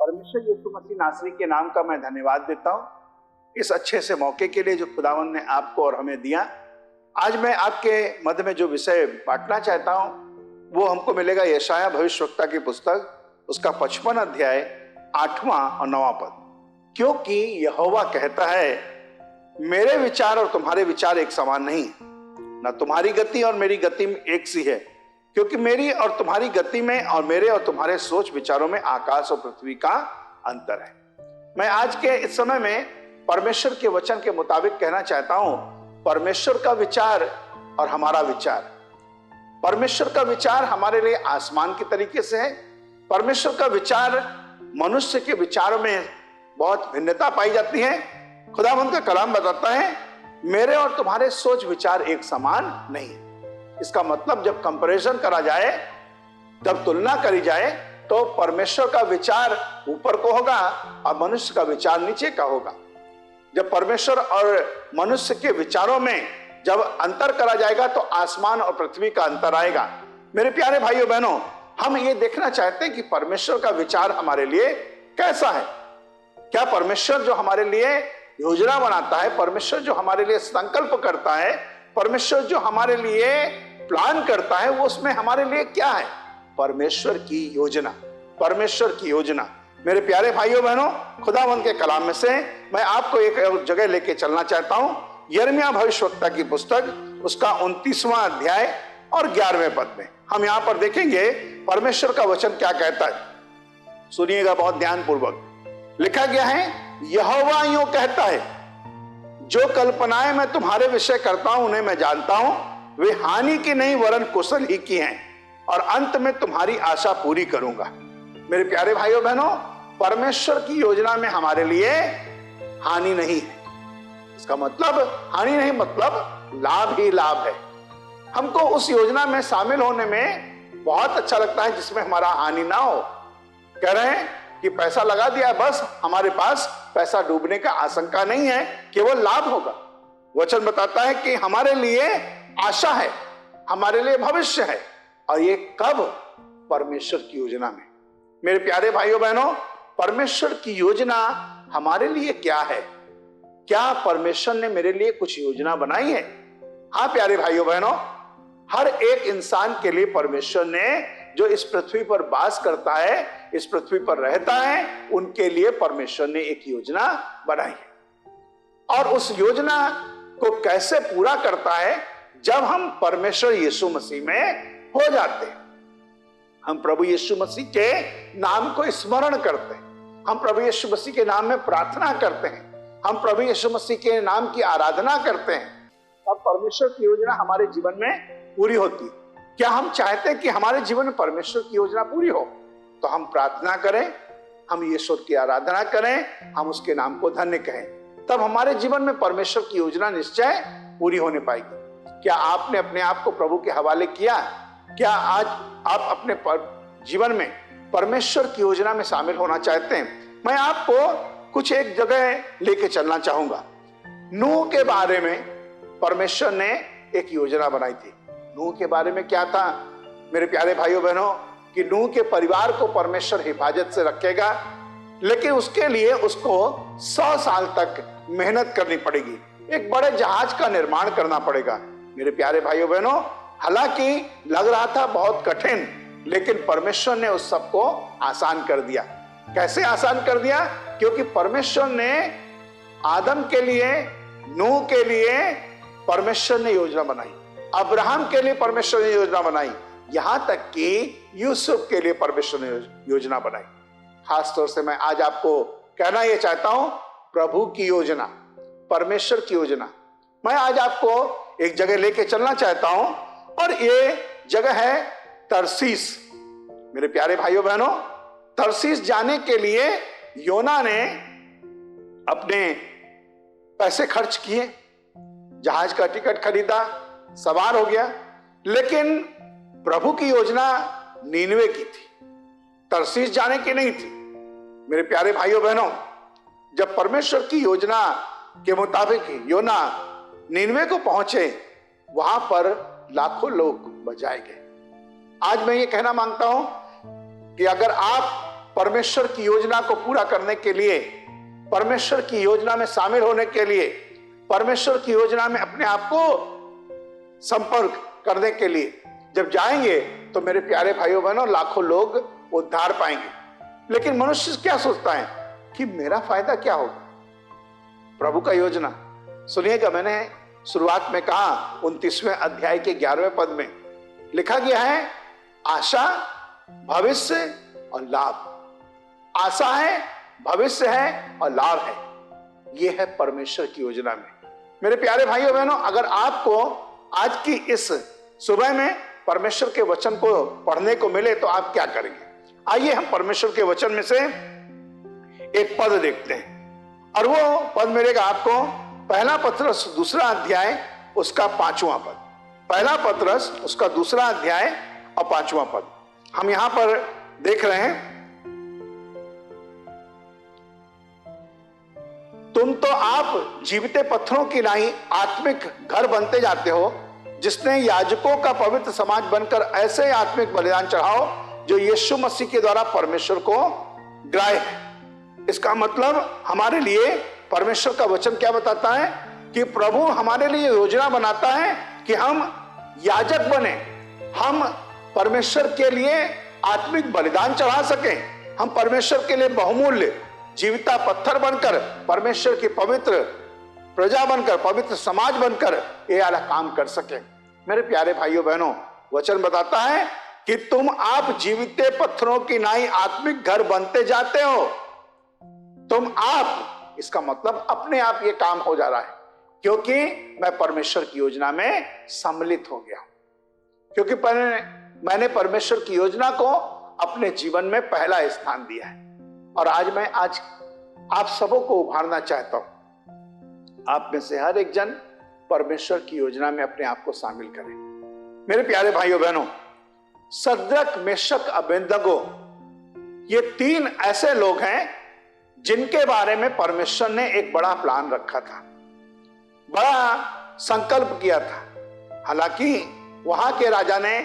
परमेश्वर यीशु मसीह नासरी के नाम का मैं धन्यवाद देता हूं इस अच्छे से मौके के लिए जो खुदावंद ने आपको और हमें दिया। आज मैं आपके मध्य में जो विषय बांटना चाहता हूं वो हमको मिलेगा यशाया भविष्यवक्ता की पुस्तक, उसका 55 अध्याय 8वां और 9वां पद। क्योंकि यहोवा कहता है, मेरे विचार और तुम्हारे विचार एक समान नहीं, ना तुम्हारी गति और मेरी गति में एक सी है। क्योंकि मेरी और तुम्हारी गति में और मेरे और तुम्हारे सोच विचारों में आकाश और पृथ्वी का अंतर है। मैं आज के इस समय में परमेश्वर के वचन के मुताबिक कहना चाहता हूं, परमेश्वर का विचार और हमारा विचार। परमेश्वर का विचार हमारे लिए आसमान के तरीके से है। परमेश्वर का विचार मनुष्य के विचारों में बहुत भिन्नता पाई जाती है। खुदावंद का कलाम बताता है, मेरे और तुम्हारे सोच विचार एक समान नहीं है। इसका मतलब जब कंपैरिजन करा जाए, जब तुलना करी जाए, तो परमेश्वर का विचार ऊपर को होगा और मनुष्य का विचार नीचे का होगा। जब परमेश्वर और मनुष्य के विचारों में जब अंतर करा जाएगा तो आसमान और पृथ्वी का अंतर आएगा। मेरे प्यारे भाइयों बहनों, हम ये देखना चाहते हैं कि परमेश्वर का विचार हमारे लिए कैसा है। क्या परमेश्वर जो हमारे लिए योजना बनाता है, परमेश्वर जो हमारे लिए संकल्प करता है, परमेश्वर जो हमारे लिए प्लान करता है, वो उसमें हमारे लिए क्या है? परमेश्वर की योजना, परमेश्वर की योजना। मेरे प्यारे भाइयों बहनों, खुदावंद के कलाम में से मैं आपको एक जगह लेके चलना चाहता हूं। यिर्मयाह भविष्यवक्ता की पुस्तक, उसका 29वां अध्याय और 11वें पद में हम यहां पर देखेंगे परमेश्वर का वचन क्या कहता है। सुनिएगा बहुत ध्यान पूर्वक। लिखा गया है, यहोवा यूं कहता है, जो कल्पनाएं मैं तुम्हारे विषय करता हूं उन्हें मैं जानता हूं, वे हानि की नहीं वरन कुशल ही की हैं, और अंत में तुम्हारी आशा पूरी करूंगा। मेरे प्यारे भाइयों बहनों, परमेश्वर की योजना में हमारे लिए हानि नहीं है। इसका मतलब हानि नहीं, मतलब लाभ ही लाभ है। हमको उस योजना में शामिल होने में बहुत अच्छा लगता है जिसमें हमारा हानि ना हो। कह रहे हैं कि पैसा लगा दिया, बस हमारे पास पैसा डूबने का आशंका नहीं है, केवल लाभ होगा। वचन बताता है कि हमारे लिए आशा है, हमारे लिए भविष्य है, और ये कब? परमेश्वर की योजना में। मेरे प्यारे भाइयों बहनों, परमेश्वर की योजना हमारे लिए क्या है? क्या परमेश्वर ने मेरे लिए कुछ योजना बनाई है? हाँ प्यारे भाइयों बहनों, हर एक इंसान के लिए परमेश्वर ने, जो इस पृथ्वी पर वास करता है, इस पृथ्वी पर रहता है, उनके लिए परमेश्वर ने एक योजना बनाई है। और उस योजना को कैसे पूरा करता है? जब हम परमेश्वर यीशु मसीह में हो जाते हैं, हम प्रभु यीशु मसीह के नाम को स्मरण करते हैं, हम प्रभु यीशु मसीह के नाम में प्रार्थना करते हैं, हम प्रभु यीशु मसीह के नाम की आराधना करते हैं, तब परमेश्वर की योजना हमारे जीवन में पूरी होती है। क्या हम चाहते हैं कि हमारे जीवन में परमेश्वर की योजना पूरी हो? तो हम प्रार्थना करें, हम यीशु की आराधना करें, हम उसके नाम को धन्य कहें, तब हमारे जीवन में परमेश्वर की योजना निश्चय पूरी होने पाएगी। क्या आपने अपने आप को प्रभु के हवाले किया? क्या आज आप अपने जीवन में परमेश्वर की योजना में शामिल होना चाहते हैं? मैं आपको कुछ एक जगह लेके चलना चाहूंगा। नूह के बारे में परमेश्वर ने एक योजना बनाई थी। नूह के बारे में क्या था मेरे प्यारे भाइयों बहनों, कि नूह के परिवार को परमेश्वर हिफाजत से रखेगा, लेकिन उसके लिए उसको 100 साल तक मेहनत करनी पड़ेगी, एक बड़े जहाज का निर्माण करना पड़ेगा। मेरे प्यारे भाइयों बहनों, हालांकि लग रहा था बहुत कठिन, लेकिन परमेश्वर ने उस सब को आसान कर दिया। कैसे आसान कर दिया? क्योंकि परमेश्वर ने आदम के लिए, नूह के लिए परमेश्वर ने योजना बनाई। अब्राहम के लिए परमेश्वर ने योजना बनाई, यहां तक कि यूसुफ के लिए परमेश्वर ने योजना बनाई। खास तौर से मैं आज आपको कहना यह चाहता हूं, प्रभु की योजना, परमेश्वर की योजना। मैं आज आपको एक जगह लेके चलना चाहता हूं और ये जगह है तरसीस। मेरे प्यारे भाइयों बहनों, तरसीस जाने के लिए योना ने अपने पैसे खर्च किए, जहाज का टिकट खरीदा, सवार हो गया, लेकिन प्रभु की योजना नीनवे की थी, तरसीस जाने की नहीं थी। मेरे प्यारे भाइयों बहनों, जब परमेश्वर की योजना के मुताबिक योना नीनवे को पहुंचे, वहां पर लाखों लोग बचाए गए। आज मैं ये कहना मांगता हूं कि अगर आप परमेश्वर की योजना को पूरा करने के लिए, परमेश्वर की योजना में शामिल होने के लिए, परमेश्वर की योजना में अपने आप को संपर्क करने के लिए जब जाएंगे, तो मेरे प्यारे भाइयों बहनों, लाखों लोग उद्धार पाएंगे। लेकिन मनुष्य क्या सोचता है कि मेरा फायदा क्या होगा? प्रभु का योजना सुनिएगा। मैंने शुरुआत में कहा 29वें अध्याय के 11वें पद में लिखा गया है, आशा, भविष्य और लाभ। आशा है, भविष्य है और लाभ है। यह है परमेश्वर की योजना में। मेरे प्यारे भाइयों बहनों, अगर आपको आज की इस सुबह में परमेश्वर के वचन को पढ़ने को मिले तो आप क्या करेंगे? आइए हम परमेश्वर के वचन में से एक पद देखते हैं, और वो पद मिलेगा आपको पहला पत्रस 2 अध्याय उसका 5वां पद। पहला पत्रस उसका 2 अध्याय और 5वां पद हम यहां पर देख रहे हैं। तुम तो आप जीविते पत्थरों की नहीं आत्मिक घर बनते जाते हो, जिसने याजकों का पवित्र समाज बनकर ऐसे आत्मिक बलिदान चढ़ाओ जो यीशु मसीह के द्वारा परमेश्वर को ग्राह्य है। इसका मतलब हमारे लिए परमेश्वर का वचन क्या बताता है कि प्रभु हमारे लिए योजना बनाता है कि हम याजक बने, हम परमेश्वर के लिए आत्मिक बलिदान चढ़ा सकें, हम परमेश्वर के लिए बहुमूल्य जीविता पत्थर बनकर, परमेश्वर की पवित्र प्रजा बनकर, पवित्र समाज बनकर ये वाला काम कर सके। मेरे प्यारे भाइयों बहनों, वचन बताता है कि तुम आप जीविते पत्थरों की नाई आत्मिक घर बनते जाते हो। तुम आप, इसका मतलब अपने आप ये काम हो जा रहा है, क्योंकि मैं परमेश्वर की योजना में सम्मिलित हो गया, क्योंकि मैंने परमेश्वर की योजना को अपने जीवन में पहला स्थान दिया है। और आज मैं आप सबों को उभारना चाहता हूं, आप में से हर एक जन परमेश्वर की योजना में अपने आप को शामिल करें। मेरे प्यारे भाइयों बहनों, सद्रक, मेशक, अबेदनगो, ये 3 ऐसे लोग हैं जिनके बारे में परमेश्वर ने एक बड़ा प्लान रखा था, बड़ा संकल्प किया था। हालांकि वहां के राजा ने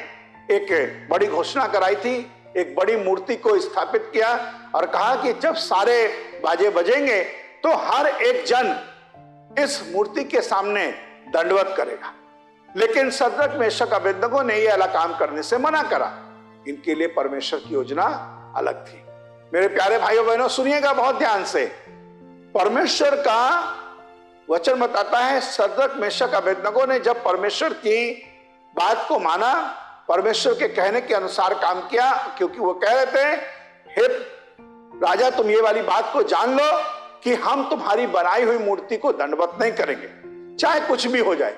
एक बड़ी घोषणा कराई थी, एक बड़ी मूर्ति को स्थापित किया और कहा कि जब सारे बाजे बजेंगे तो हर एक जन इस मूर्ति के सामने दंडवत करेगा। लेकिन सद्रक, मेशक, अबेदनगो ने यह अलग काम करने से मना करा। इनके लिए परमेश्वर की योजना अलग थी। मेरे प्यारे भाइयों बहनों, सुनिएगा बहुत ध्यान से। परमेश्वर का वचन बताता है, सद्रक, मेशक, अबेदनगो ने जब परमेश्वर की बात को माना, परमेश्वर के कहने के अनुसार काम किया, क्योंकि वो कह रहे थे, हे राजा, तुम ये वाली बात को जान लो कि हम तुम्हारी बनाई हुई मूर्ति को दंडवत नहीं करेंगे, चाहे कुछ भी हो जाए।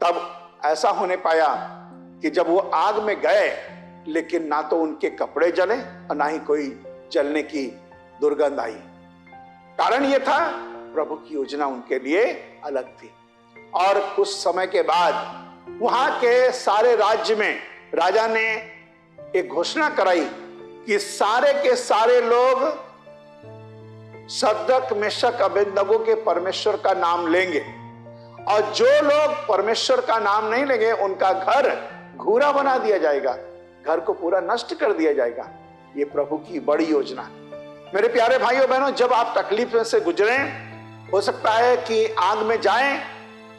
तब ऐसा होने पाया कि जब वो आग में गए, लेकिन ना तो उनके कपड़े जले और ना ही कोई जलने की दुर्गंध आई। कारण यह था, प्रभु की योजना उनके लिए अलग थी। और कुछ समय के बाद वहां के सारे राज्य में राजा ने एक घोषणा कराई कि सारे के सारे लोग सद्रक, मेशक, अबेदनगो के परमेश्वर का नाम लेंगे, और जो लोग परमेश्वर का नाम नहीं लेंगे उनका घर घूरा बना दिया जाएगा, घर को पूरा नष्ट कर दिया जाएगा। ये प्रभु की बड़ी योजना। मेरे प्यारे भाइयों बहनों, जब आप तकलीफ से गुजरे, हो सकता है कि आग में जाएं,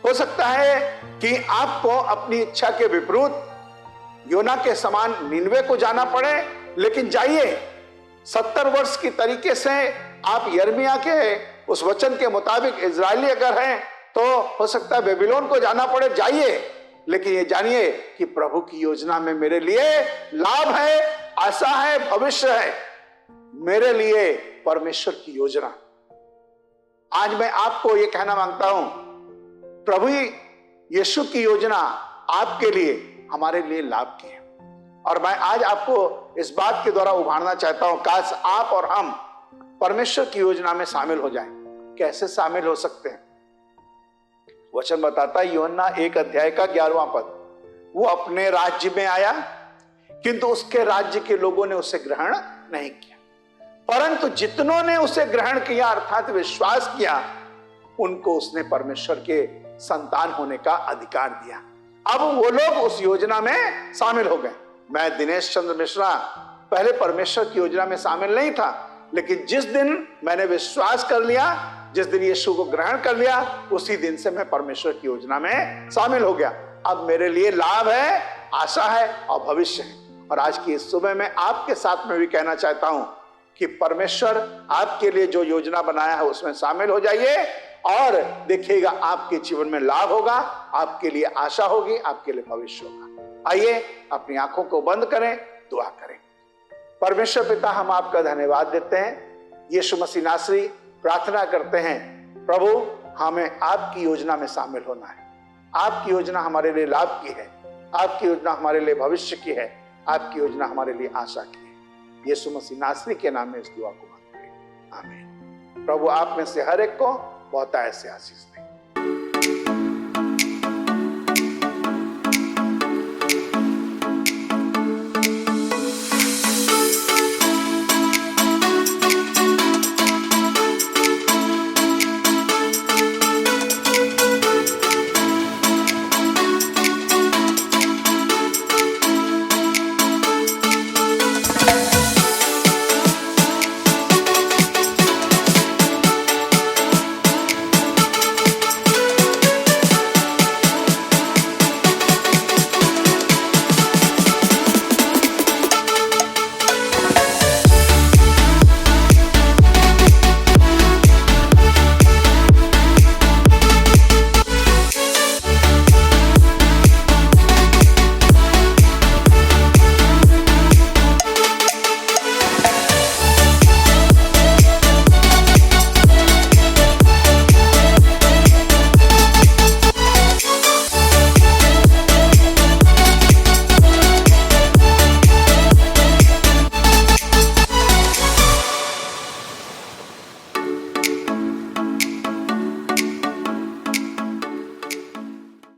हो सकता है कि आपको अपनी इच्छा के विपरीत योना के समान नीनवे को जाना पड़े, लेकिन जाइए। 70 वर्ष की तरीके से आप यिर्मयाह के उस वचन के मुताबिक इजरायली अगर हैं तो हो सकता है बेबीलोन को जाना पड़े, जाइए। लेकिन ये जानिए कि प्रभु की योजना में मेरे लिए लाभ है, आशा है, भविष्य है। मेरे लिए परमेश्वर की योजना। आज मैं आपको ये कहना मांगता हूं, प्रभु यीशु की योजना आपके लिए, हमारे लिए लाभ की है। और मैं आज आपको इस बात के द्वारा उभारना चाहता हूं, काश आप और हम परमेश्वर की योजना में शामिल हो जाएं। कैसे शामिल हो सकते हैं? वचन बताता है यूहन्ना 1 अध्याय का 11वां पद, वो अपने राज्य में आया किंतु उसके राज्य के लोगों ने उसे ग्रहण नहीं किया, परंतु जितनों ने उसे ग्रहण किया अर्थात विश्वास किया, उनको उसने परमेश्वर के संतान होने का अधिकार दिया। अब वो लोग उस योजना में शामिल हो गए। मैं दिनेश चंद्र मिश्रा पहले परमेश्वर की योजना में शामिल नहीं था, लेकिन जिस दिन मैंने विश्वास कर लिया, जिस दिन यीशु को ग्रहण कर लिया, उसी दिन से मैं परमेश्वर की योजना में शामिल हो गया। अब मेरे लिए लाभ है, आशा है और भविष्य है। और आज की इस सुबह में आपके साथ में भी कहना चाहता हूं कि परमेश्वर आपके लिए जो योजना बनाया है उसमें शामिल हो जाइए और देखिएगा आपके जीवन में लाभ होगा, आपके लिए आशा होगी, आपके लिए भविष्य होगा। आइए अपनी आंखों को बंद करें, दुआ करें। परमेश्वर पिता, हम आपका धन्यवाद देते हैं। यीशु मसीह नासरी प्रार्थना करते हैं, प्रभु हमें आपकी योजना में शामिल होना है। आपकी योजना हमारे लिए लाभ की है, आपकी योजना हमारे लिए भविष्य की है, आपकी योजना हमारे लिए आशा की है। यीशु मसीह नासरी के नाम में इस दुआ को मांगते हैं, आमीन। प्रभु आप में से हर एक को बहुत ऐसे आशीष दे।